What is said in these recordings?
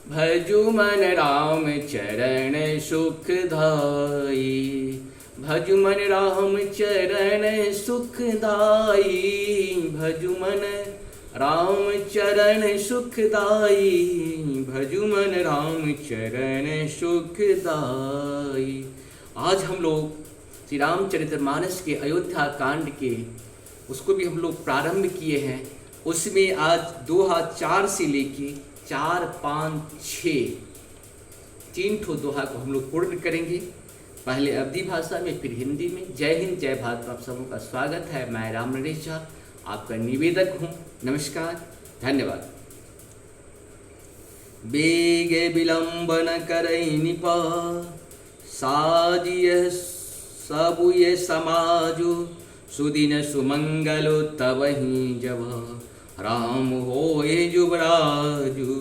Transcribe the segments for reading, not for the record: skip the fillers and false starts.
भजु मन राम चरण सुखदाई। भजु मन राम चरण सुखदाई। भजु मन राम चरण सुखदाई। भजु मन राम चरण सुखदाई। आज हम लोग श्री रामचरितमानस के अयोध्या कांड के उसको भी हम लोग प्रारंभ किए हैं। उसमें आज दोहा 4 से लेके 4, 5, 6 3 ठो दोहा को हम लोग पूर्ण करेंगे। पहले अवधी भाषा में, फिर हिंदी में। जय हिंद, जय भारत। आप सबों का स्वागत है। मैं राम नरेश झा आपका निवेदक हूँ। नमस्कार, धन्यवाद। बेग विलंबन करई निपा, साजिय सबुय समाजु। सुदिन सुमंगलो तबहि जब, राम होए युवराजु।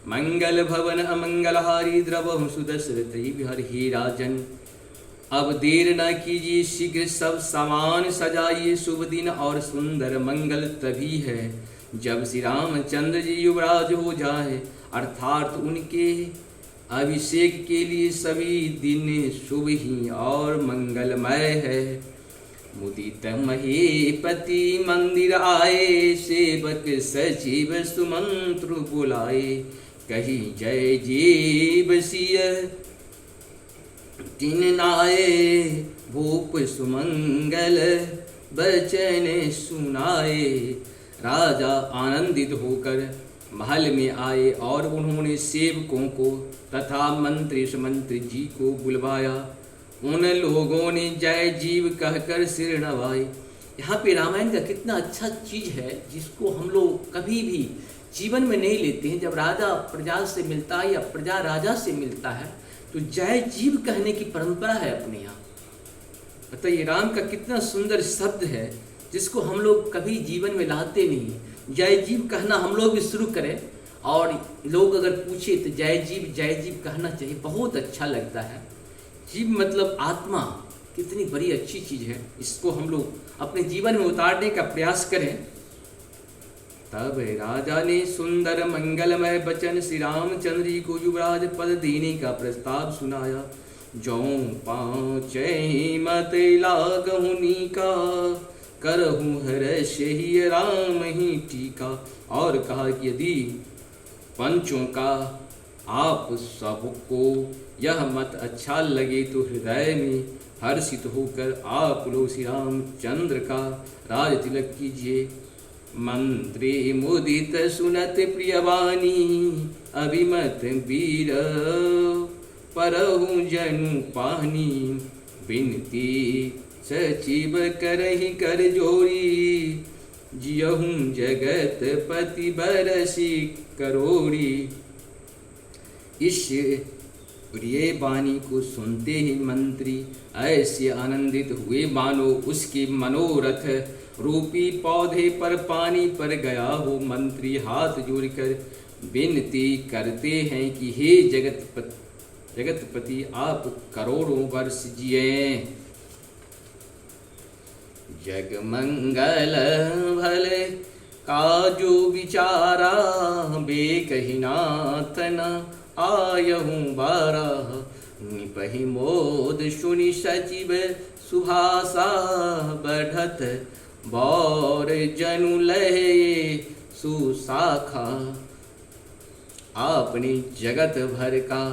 मंगल भवन अमंगलहारी, द्रवहु सुदशरथ बिहारी। हे राजन, अब देर न कीजिए, शीघ्र सब सामान सजाइए। शुभ दिन और सुंदर मंगल तभी है, जब श्री रामचंद्र जी युवराज हो जाए। अर्थात उनके अभिषेक के लिए सभी दिन शुभ ही और मंगलमय है। मुदित महीपति मंदिर आए, सेवक सचिव सुमंत्र बुलाए। कही जय जीव सिय तिन नाये, भूप सुमंगल बचन सुनाए। राजा आनंदित होकर महल में आए और उन्होंने सेवकों को तथा मंत्री सुमंत्री जी को बुलवाया। उन लोगों ने जय जीव कहकर सिर नवाए। यहाँ पे रामायण का कितना अच्छा चीज है जिसको हम लोग कभी भी जीवन में नहीं लेते हैं। जब राजा प्रजा से मिलता है या प्रजा राजा से मिलता है तो जय जीव कहने की परंपरा है अपने यहाँ। बताइए, राम का कितना सुंदर शब्द है जिसको हम लोग कभी जीवन में लाते नहीं। जय जीव कहना हम लोग भी शुरू करें और लोग अगर पूछे तो जय जीव कहना चाहिए। बहुत अच्छा लगता है। जीव मतलब आत्मा, कितनी बड़ी अच्छी चीज है। इसको हम लोग अपने जीवन में उतारने का प्रयास करें। तब राजा ने सुंदर मंगलमय वचन श्री रामचंद्र जी को युवराज पद देने का प्रस्ताव सुनाया। जौ पाँच मत लागहु नीका, करहु हर्ष ही राम ही टीका। और कहा कि यदि पंचों का आप सबको यह मत अच्छा लगे तो हृदय में हर्षित होकर आप लोग श्री रामचंद्र का राज तिलक कीजिए। मंत्री मुदित सुनत प्रियवाणी, अभिमत वीर परहु जनु पानी। बिनती सचिव करहि कर जोरी, जियहूँ जगत पति बरसी करोड़ी। इस प्रिय वाणी को सुनते ही मंत्री ऐसे आनंदित हुए मानो उसके मनोरथ रूपी पौधे पर पानी पर गया हो। मंत्री हाथ जोड़कर विनती करते हैं कि हे जगतपति, आप करोड़ों वर्ष जिए। जग मंगल भले काजो विचारा, बेकहि नाथ न आयहूँ बारा। निपहि मोद सुनि सचिव सुभाषा, बढ़त बौर जनु लहे सुशाखा। आपने जगत भर का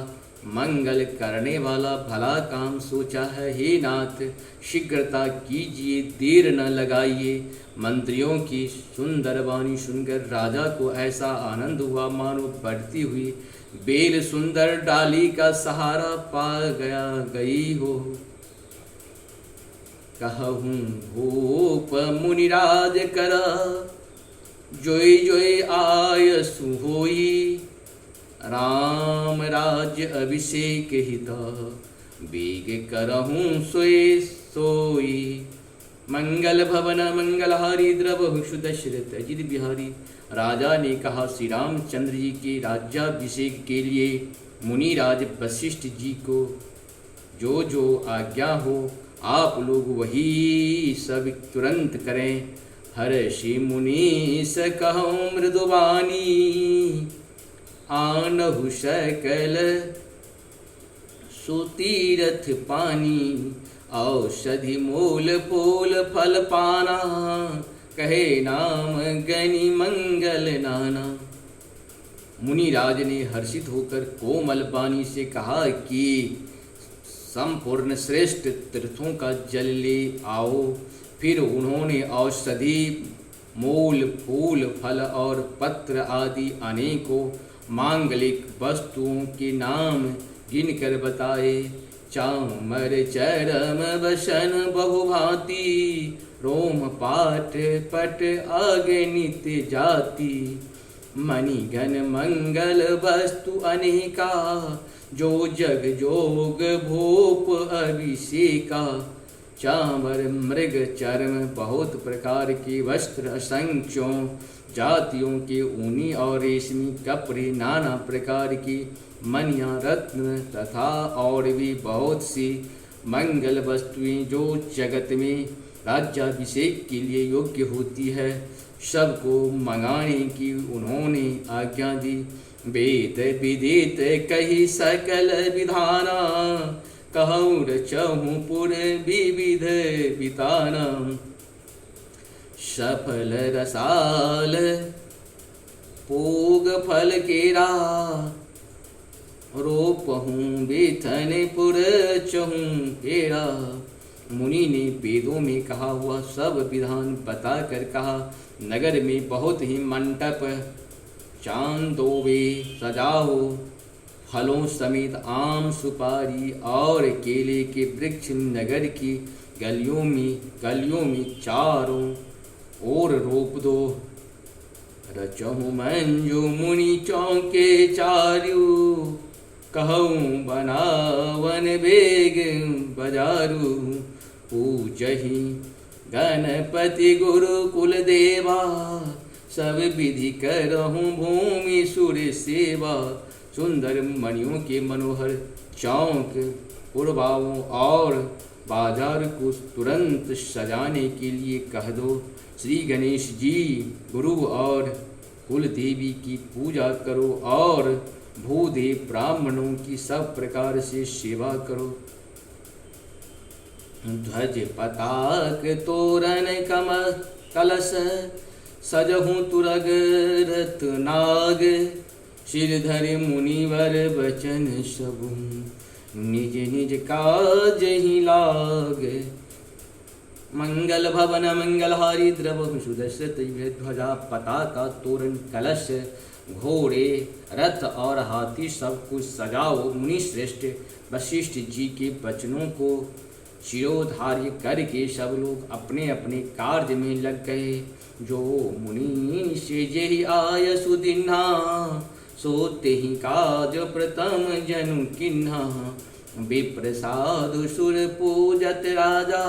मंगल करने वाला भला काम सोचा है। हे नाथ, शीघ्रता कीजिए, देर न लगाइए। मंत्रियों की सुंदर वाणी सुनकर राजा को ऐसा आनंद हुआ मानो बढ़ती हुई बेल सुंदर डाली का सहारा पा गई हो। कहूँ भूप मुनिराज करा, जोई जोई आय सुहोई। राम राज्य अभिषेक हित, बेग करहूँ सोए सोई। मंगल भवन मंगलहारी, द्रवहु सुदशरथ अजित बिहारी। राजा ने कहा, श्री रामचंद्र जी के राज्याभिषेक के लिए मुनिराज वशिष्ठ जी को जो जो आज्ञा हो आप लोग वही सब तुरंत करें। हर्षि मुनीस कहूँ मृदुवानी, आनहु सकल सुतीरथ पानी, औषधि मूल फूल फल पाना, कहे नाम गनि मंगल नाना। मुनिराज ने हर्षित होकर कोमल वाणी से कहा कि संपूर्ण श्रेष्ठ तीर्थों का जल ले आओ। फिर उन्होंने औषधि मूल फूल फल और पत्र आदि अनेकों मांगलिक वस्तुओं के नाम गिनकर बताए। चामर चरम वसन बहुभांति, रोम पाठ पट अगणित जाति, मणिगण मंगल वस्तु अनेका, जो जग जोग भूप अभिषेका। चामर मृग चर्म बहुत प्रकार के वस्त्र, असंख्यों जातियों के ऊनी और रेशमी कपड़े, नाना प्रकार की मणियाँ रत्न तथा और भी बहुत सी मंगल वस्तुएं जो जगत में राज्याभिषेक के लिए योग्य होती है, सबको मंगाने की उन्होंने आज्ञा दी। वेद विदित कही सकल विधाना, कहूँ रचहूँ पुर विविध विताना। सफल रसाल पूग फल केरा, रोपहूँ बेथन पुर चहूँ केरा। मुनि ने वेदों में कहा हुआ सब विधान बताकर कहा, नगर में बहुत ही मंडप चांदोवे सजाओ, फलों समेत आम सुपारी और केले के वृक्ष नगर की गलियों में चारों ओर रोप दो। रचहूँ मंजू मुनि चौके चारु, कहूँ बनावन बेग बजारू। पूजहि गणपति गुरु कुल देवा, सब विधि करहूँ भूमि सुर सेवा। सुंदर मणियों के मनोहर चौक पुरबाओं और बाजार को तुरंत सजाने के लिए कह दो। श्री गणेश जी गुरु और कुल देवी की पूजा करो और भूदेव ब्राह्मणों की सब प्रकार से सेवा करो। ध्वज पताक तोरण कमल कलश, सजहूँ तुरग रत नाग। सिरधर मुनिवर बचन सबु, निज निज काज ही लाग। मंगल भवन मंगलहारी, द्रवहु सुदर्शित ध्वजा पताका तोरण कलश, घोड़े रथ और हाथी सब कुछ सजाओ। मुनि श्रेष्ठ वशिष्ठ जी के वचनों को शिरोधार्य करके सब लोग अपने अपने कार्य में लग गए। जो मुनि से जेहि आय सुदिन्हा, सोते ही काज प्रथम जनु किन्हा। विप्र साधु सुर पूजत राजा,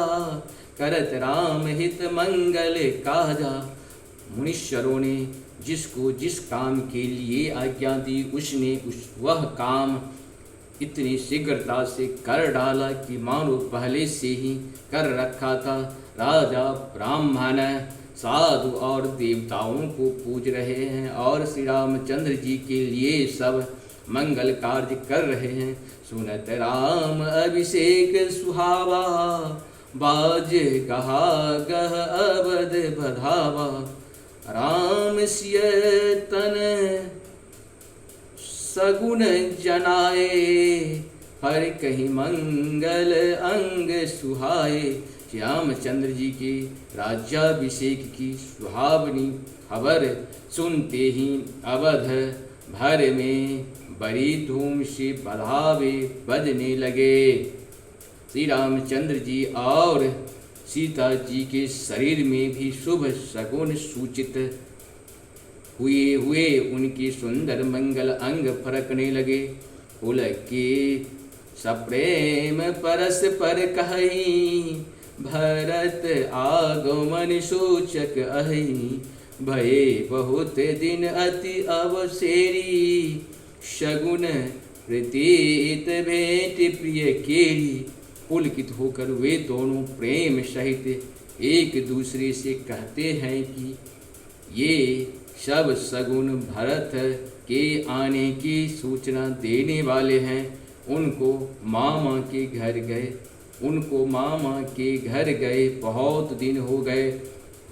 करत राम हित मंगल काजा। मुनीश्वरों ने जिसको जिस काम के लिए आज्ञा दी, उसने वह काम इतनी शीघ्रता से कर डाला कि मानो पहले से ही कर रखा था। राजा ब्राह्मण साधु और देवताओं को पूज रहे हैं और श्री रामचंद्र जी के लिए सब मंगल कार्य कर रहे हैं। सुनत राम अभिषेक सुहावा, बाज कहा गह अवध बधावा। राम सिय तन सगुन जनाए, हर कहीं मंगल अंग सुहाए। श्यामचंद्र जी के राज्याभिषेक की सुहावनी खबर सुनते ही अवध भर में बड़ी धूम से बधावे बजने लगे। श्री रामचंद्र जी और सीता जी के शरीर में भी शुभ शगुन सूचित हुए उनके सुंदर मंगल अंग फरकने लगे। कुल के सप्रेम परस पर कही, भरत आगमन सूचक अहि। भये बहुत दिन अति अवसेरी, शगुन प्रतीत भेंट प्रिय केरी। पुलकित होकर वे दोनों प्रेम सहित एक दूसरे से कहते हैं कि ये सब सगुन भरत के आने की सूचना देने वाले हैं, उनको मामा के घर गए, उनको मामा के घर गए, बहुत दिन हो गए,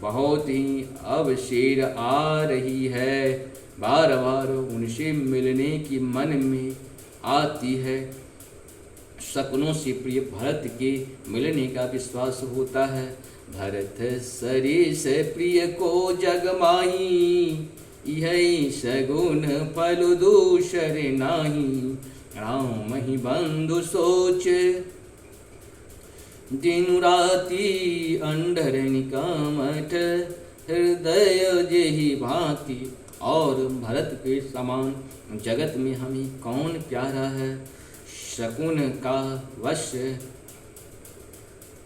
बहुत ही अब शेर आ रही है, बार बार उनसे मिलने की मन में आती है। सपनों से प्रिय भरत के मिलने का विश्वास होता है। भरत सरिस प्रिय को जग माही, यही सगुन फल दूसर नाही। राम ही बंधु सोच दिन राति, अंडर निकामठ हृदय जेहि भांति। और भरत के समान जगत में हमें कौन प्यारा है। शकुन का वश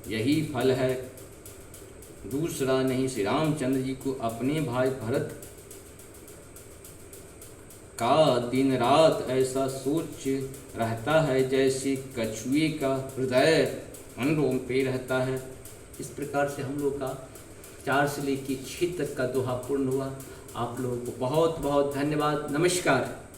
यही फल है, दूसरा नहीं। श्री रामचंद्र जी को अपने भाई भरत का दिन रात ऐसा सोच रहता है जैसे कछुए का हृदय अंडों पे रहता है। इस प्रकार से हम लोग का 4 से लेकर 6 तक का दोहा पूर्ण हुआ। आप लोगों को बहुत बहुत धन्यवाद। नमस्कार।